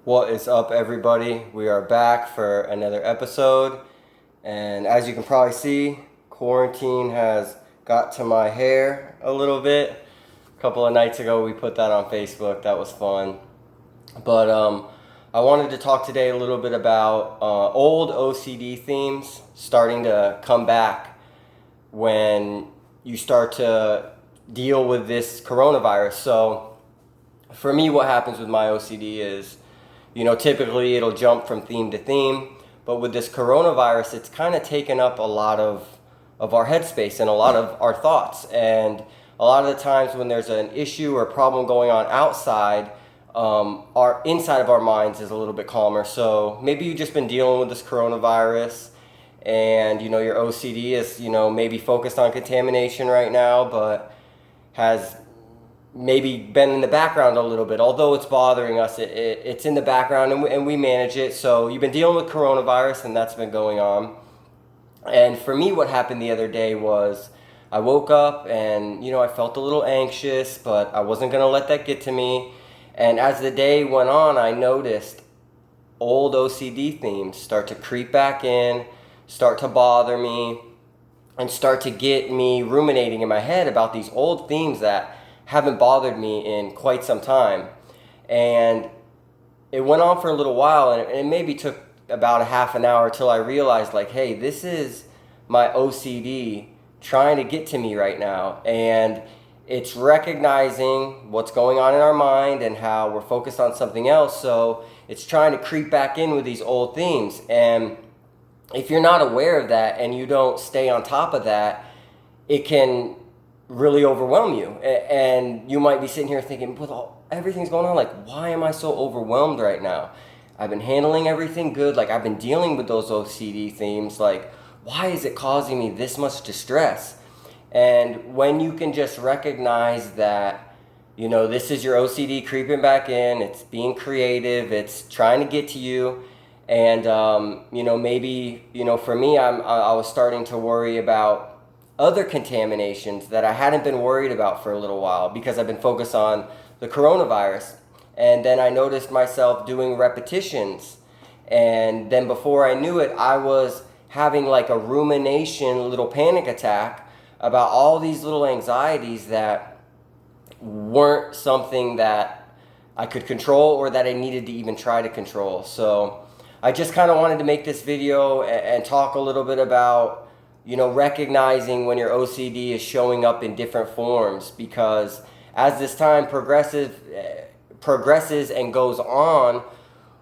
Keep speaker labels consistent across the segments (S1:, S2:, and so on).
S1: What is up, everybody? We are back for another episode, and as you can probably see, quarantine has got to my hair a little bit. A couple of nights ago we put that on Facebook. That was fun. But I wanted to talk today a little bit about old OCD themes starting to come back when you start to deal with this coronavirus. So for me, what happens with my OCD is, typically it'll jump from theme to theme, but with this coronavirus, it's kind of taken up a lot of our headspace and a lot of our thoughts. And a lot of the times when there's an issue or problem going on outside, our inside of our minds is a little bit calmer. So maybe you've just been dealing with this coronavirus and, your OCD is, maybe focused on contamination right now, but has maybe been in the background a little bit. Although it's bothering us, it's in the background and we manage it. So you've been dealing with coronavirus and that's been going on. And for me, what happened the other day was I woke up and, I felt a little anxious, but I wasn't going to let that get to me. And as the day went on, I noticed old OCD themes start to creep back in, start to bother me, and start to get me ruminating in my head about these old themes that haven't bothered me in quite some time. And it went on for a little while, and it maybe took about a half an hour till I realized, hey, this is my OCD trying to get to me right now. And it's recognizing what's going on in our mind and how we're focused on something else. So it's trying to creep back in with these old themes. And if you're not aware of that and you don't stay on top of that, it can really overwhelm you. And you might be sitting here thinking, with everything's going on, why am I so overwhelmed right now? I've been handling everything good. I've been dealing with those OCD themes. Why is it causing me this much distress? And when you can just recognize that, this is your OCD creeping back in, it's being creative, it's trying to get to you. And, maybe, for me, I was starting to worry about other contaminations that I hadn't been worried about for a little while because I've been focused on the coronavirus. And then I noticed myself doing repetitions. And then before I knew it, I was having a rumination, a little panic attack about all these little anxieties that weren't something that I could control or that I needed to even try to control. So I just kind of wanted to make this video and talk a little bit about recognizing when your OCD is showing up in different forms, because as this time progresses and goes on,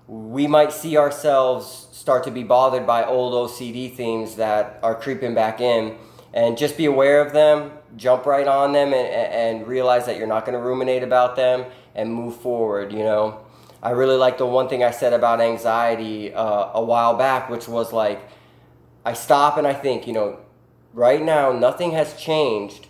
S1: we might see ourselves start to be bothered by old OCD themes that are creeping back in. And just be aware of them, jump right on them, and realize that you're not going to ruminate about them and move forward. I really like the one thing I said about anxiety a while back, which was I stop and I think, right now nothing has changed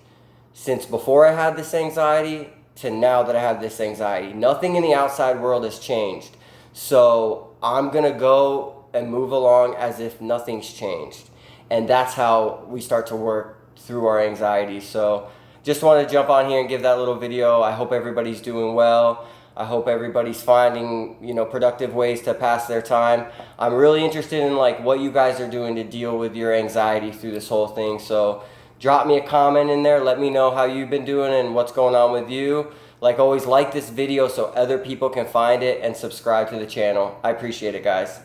S1: since before I had this anxiety to now that I have this anxiety. Nothing in the outside world has changed. So I'm going to go and move along as if nothing's changed. And that's how we start to work through our anxiety. So just wanted to jump on here and give that little video. I hope everybody's doing well. I hope everybody's finding, productive ways to pass their time. I'm really interested in what you guys are doing to deal with your anxiety through this whole thing. So drop me a comment in there. Let me know how you've been doing and what's going on with you. Always, like this video so other people can find it and subscribe to the channel. I appreciate it, guys.